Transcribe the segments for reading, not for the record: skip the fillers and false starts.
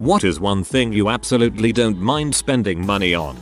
What is one thing you absolutely don't mind spending money on?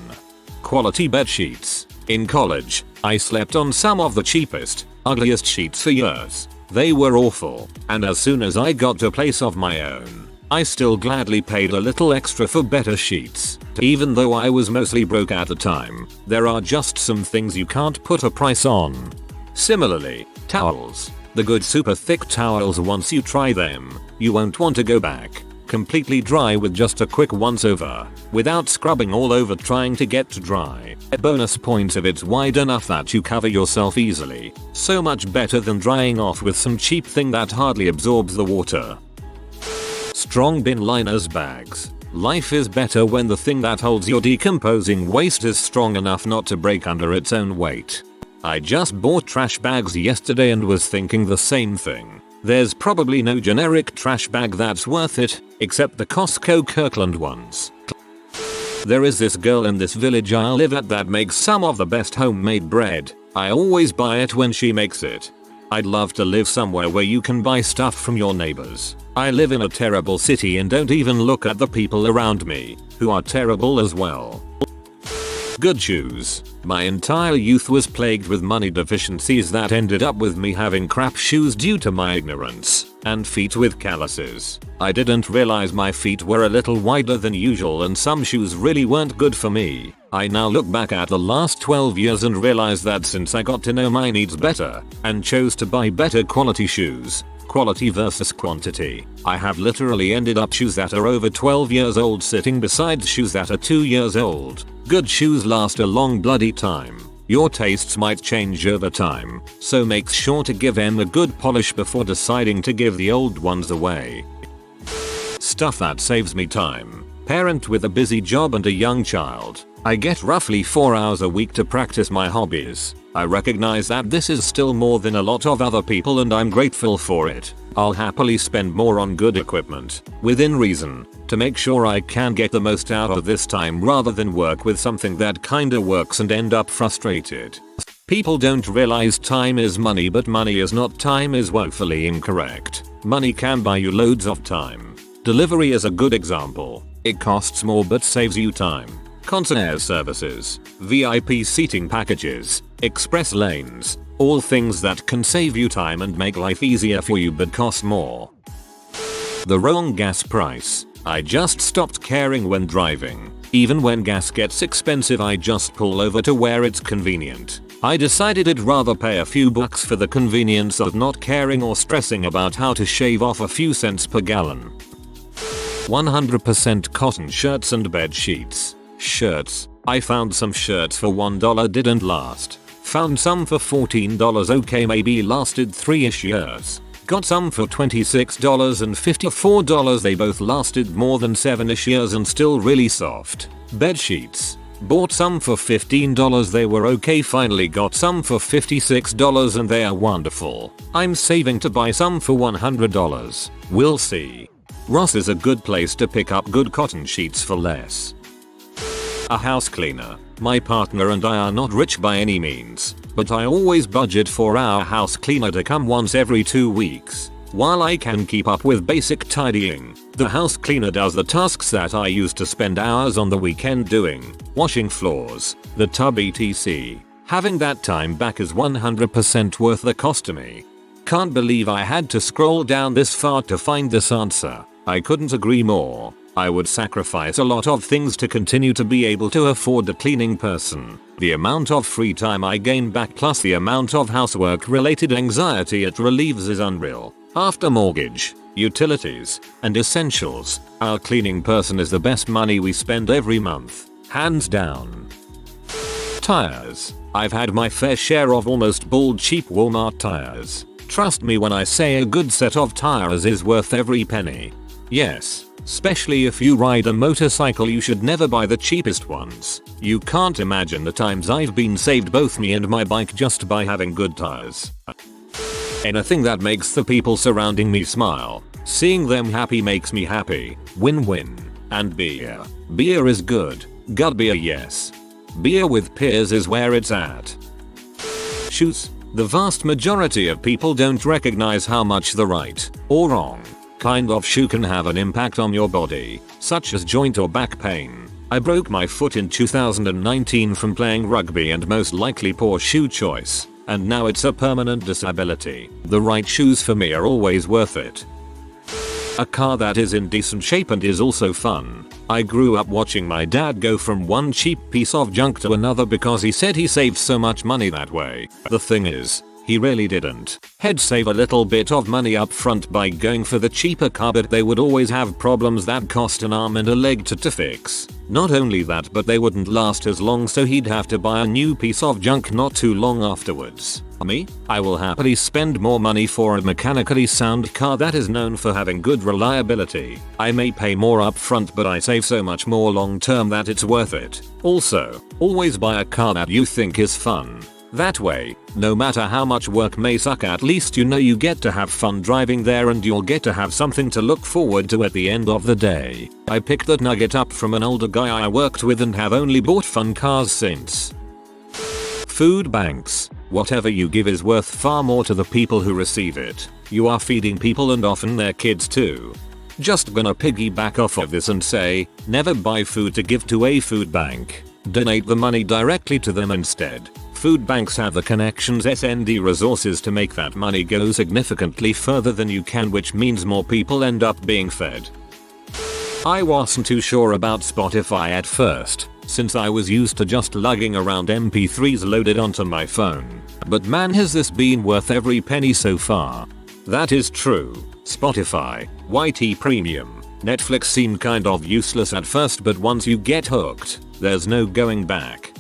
Quality bed sheets. In college, I slept on some of the cheapest, ugliest sheets for years. They were awful, and as soon as I got a place of my own, I still gladly paid a little extra for better sheets. Even though I was mostly broke at the time, there are just some things you can't put a price on. Similarly, towels. The good super thick towels, once you try them, you won't want to go back. Completely dry with just a quick once over, without scrubbing all over trying to get to dry. A bonus point if it's wide enough that you cover yourself easily. So much better than drying off with some cheap thing that hardly absorbs the water. Strong bin liners bags. Life is better when the thing that holds your decomposing waste is strong enough not to break under its own weight. I just bought trash bags yesterday and was thinking the same thing. There's probably no generic trash bag that's worth it, except the Costco Kirkland ones. There is this girl in this village I live at that makes some of the best homemade bread. I always buy it when she makes it. I'd love to live somewhere where you can buy stuff from your neighbors. I live in a terrible city and don't even look at the people around me, who are terrible as well. Good shoes. My entire youth was plagued with money deficiencies that ended up with me having crap shoes due to my ignorance, and feet with calluses. I didn't realize my feet were a little wider than usual and some shoes really weren't good for me. I now look back at the last 12 years and realize that since I got to know my needs better, and chose to buy better quality shoes, quality versus quantity, I have literally ended up shoes that are over 12 years old sitting beside shoes that are 2 years old. Good shoes last a long bloody time. Your tastes might change over time, so make sure to give them a good polish before deciding to give the old ones away. Stuff that saves me time. Parent with a busy job and a young child, I get roughly 4 hours a week to practice my hobbies. I recognize that this is still more than a lot of other people and I'm grateful for it. I'll happily spend more on good equipment, within reason, to make sure I can get the most out of this time rather than work with something that kinda works and end up frustrated. People don't realize time is money, but money is not time is woefully incorrect. Money can buy you loads of time. Delivery is a good example. It costs more but saves you time. Concierge services, VIP seating packages, express lanes, all things that can save you time and make life easier for you but cost more. The wrong gas price. I just stopped caring when driving. Even when gas gets expensive, I just pull over to where it's convenient. I decided I'd rather pay a few bucks for the convenience of not caring or stressing about how to shave off a few cents per gallon. 100% cotton shirts and bed sheets. Shirts. I found some shirts for $1, didn't last. Found some for $14, okay, maybe lasted 3ish years. Got some for $26 and $54, they both lasted more than 7ish years and still really soft. Bed sheets. Bought some for $15, they were okay, finally got some for $56 and they are wonderful. I'm saving to buy some for $100. We'll see. Ross is a good place to pick up good cotton sheets for less. A house cleaner. My partner and I are not rich by any means, but I always budget for our house cleaner to come once every 2 weeks. While I can keep up with basic tidying, the house cleaner does the tasks that I used to spend hours on the weekend doing, washing floors, the tub etc. Having that time back is 100% worth the cost to me. Can't believe I had to scroll down this far to find this answer. I couldn't agree more. I would sacrifice a lot of things to continue to be able to afford a cleaning person. The amount of free time I gain back plus the amount of housework related anxiety it relieves is unreal. After mortgage, utilities, and essentials, our cleaning person is the best money we spend every month. Hands down. Tires. I've had my fair share of almost bald cheap Walmart tires. Trust me when I say a good set of tires is worth every penny. Yes. Especially if you ride a motorcycle, you should never buy the cheapest ones. You can't imagine the times I've been saved, both me and my bike, just by having good tires. Anything that makes the people surrounding me smile. Seeing them happy makes me happy. Win-win. And beer. Beer is good. Gut beer, yes. Beer with peers is where it's at. Shoes. The vast majority of people don't recognize how much the right, or wrong, kind of shoe can have an impact on your body. such as joint or back pain. I broke my foot in 2019 from playing rugby and most likely poor shoe choice, and now it's a permanent disability. The right shoes for me are always worth it. A car that is in decent shape and is also fun. I grew up watching my dad go from one cheap piece of junk to another because he said he saved so much money that way. The thing is, he really didn't. He'd save a little bit of money up front by going for the cheaper car, but they would always have problems that cost an arm and a leg to fix. Not only that, but they wouldn't last as long, so he'd have to buy a new piece of junk not too long afterwards. Me? I will happily spend more money for a mechanically sound car that is known for having good reliability. I may pay more up front, but I save so much more long term that it's worth it. Also, always buy a car that you think is fun. That way, no matter how much work may suck, at least you know you get to have fun driving there and you'll get to have something to look forward to at the end of the day. I picked that nugget up from an older guy I worked with and have only bought fun cars since. Food banks. Whatever you give is worth far more to the people who receive it. You are feeding people and often their kids too. Just gonna piggyback off of this and say, never buy food to give to a food bank. Donate the money directly to them instead. Food banks have the connections and resources to make that money go significantly further than you can, which means more people end up being fed. I wasn't too sure about Spotify at first, since I was used to just lugging around MP3s loaded onto my phone. But man, has this been worth every penny so far. That is true. Spotify, YT Premium, Netflix seemed kind of useless at first, but once you get hooked, there's no going back.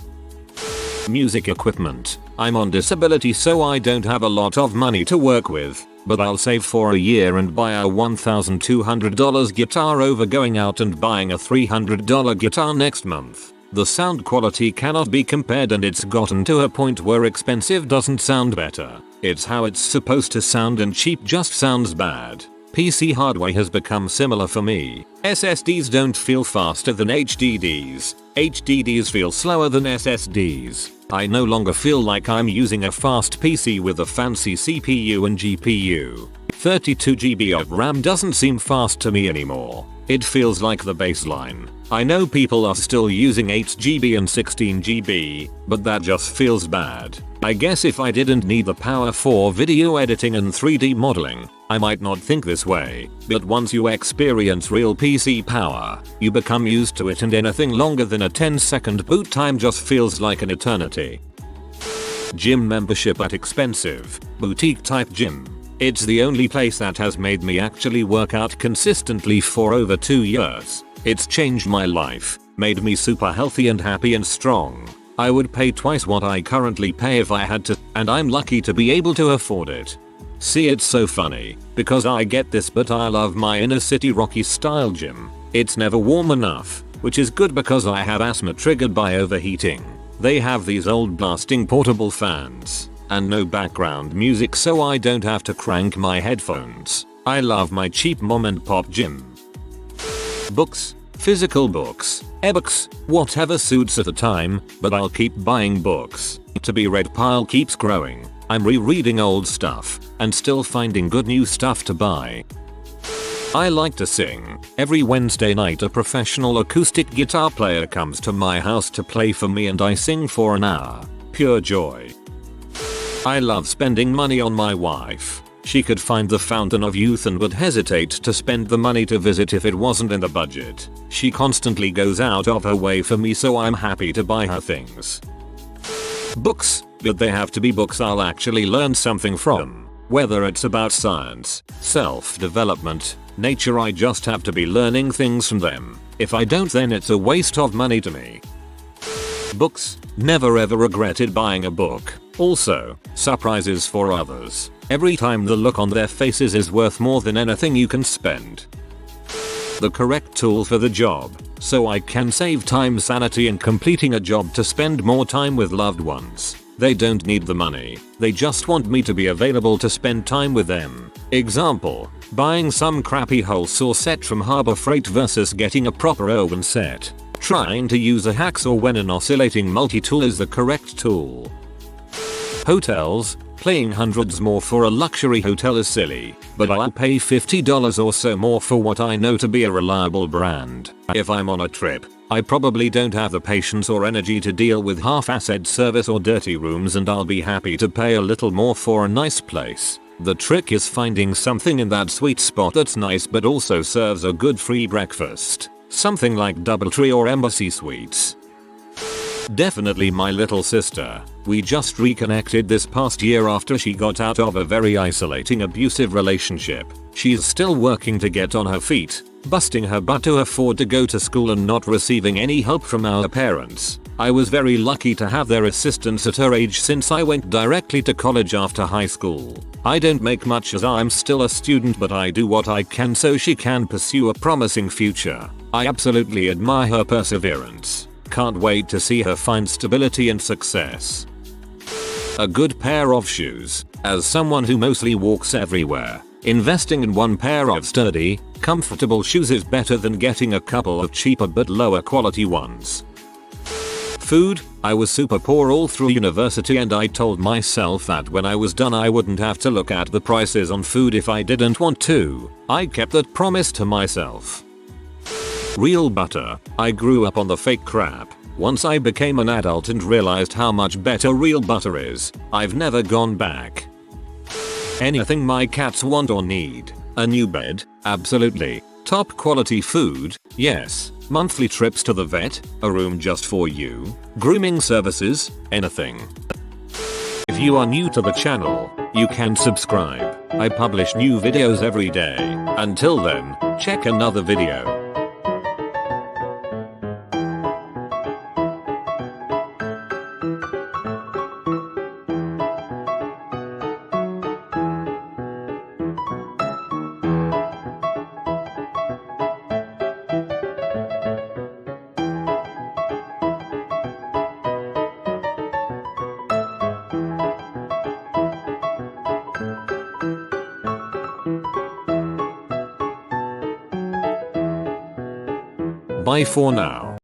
Music equipment. I'm on disability, so I don't have a lot of money to work with, but I'll save for a year and buy a $1,200 guitar over going out and buying a $300 guitar next month. The sound quality cannot be compared, and it's gotten to a point where expensive doesn't sound better. It's how it's supposed to sound, and cheap just sounds bad. PC hardware has become similar for me. SSDs don't feel faster than HDDs. HDDs feel slower than SSDs. I no longer feel like I'm using a fast PC with a fancy CPU and GPU. 32GB of RAM doesn't seem fast to me anymore. It feels like the baseline. I know people are still using 8GB and 16GB, but that just feels bad. I guess if I didn't need the power for video editing and 3D modeling, I might not think this way, but once you experience real PC power, you become used to it, and anything longer than a 10-second boot time just feels like an eternity. Gym membership at expensive, boutique type gym. It's the only place that has made me actually work out consistently for over 2 years. It's changed my life, made me super healthy and happy and strong. I would pay twice what I currently pay if I had to, and I'm lucky to be able to afford it. See, it's so funny, because I get this, but I love my inner city Rocky style gym. It's never warm enough, which is good because I have asthma triggered by overheating. They have these old blasting portable fans, and no background music, so I don't have to crank my headphones. I love my cheap mom and pop gym. Books. Physical books, ebooks, whatever suits at the time, but I'll keep buying books. To be read pile keeps growing. I'm rereading old stuff and still finding good new stuff to buy. I like to sing. Every Wednesday night a professional acoustic guitar player comes to my house to play for me, and I sing for an hour. Pure joy. I love spending money on my wife. She could find the fountain of youth and would hesitate to spend the money to visit if it wasn't in the budget. She constantly goes out of her way for me, so I'm happy to buy her things. Books, but they have to be books I'll actually learn something from. Whether it's about science, self-development, nature, I just have to be learning things from them. If I don't, then it's a waste of money to me. Books, never ever regretted buying a book. Also, surprises for others. Every time the look on their faces is worth more than anything you can spend. The correct tool for the job, so I can save time, sanity, and completing a job to spend more time with loved ones. They don't need the money, they just want me to be available to spend time with them. Example, buying some crappy hole saw set from Harbor Freight versus getting a proper Owen set. Trying to use a hacksaw when an oscillating multi-tool is the correct tool. Hotels. Paying hundreds more for a luxury hotel is silly. but I'll pay $50 or so more for what I know to be a reliable brand. If I'm on a trip, I probably don't have the patience or energy to deal with half-assed service or dirty rooms, and I'll be happy to pay a little more for a nice place. The trick is finding something in that sweet spot that's nice but also serves a good free breakfast. Something like DoubleTree or Embassy Suites. Definitely my little sister. We just reconnected this past year after she got out of a very isolating abusive relationship. She's still working to get on her feet, busting her butt to afford to go to school and not receiving any help from our parents. I was very lucky to have their assistance at her age since I went directly to college after high school. I don't make much as I'm still a student, but I do what I can so she can pursue a promising future. I absolutely admire her perseverance. Can't wait to see her find stability and success. A good pair of shoes. As someone who mostly walks everywhere, investing in one pair of sturdy, comfortable shoes is better than getting a couple of cheaper but lower quality ones. Food. I was super poor all through university, and I told myself that when I was done I wouldn't have to look at the prices on food if I didn't want to. I kept that promise to myself. Real butter. I grew up on the fake crap. Once I became an adult and realized how much better real butter is, I've never gone back. Anything my cats want or need. A new bed? Absolutely. Top quality food? Yes. Monthly trips to the vet? A room just for you? Grooming services? Anything. If you are new to the channel, you can subscribe. I publish new videos every day. Until then, check another video. Bye for now.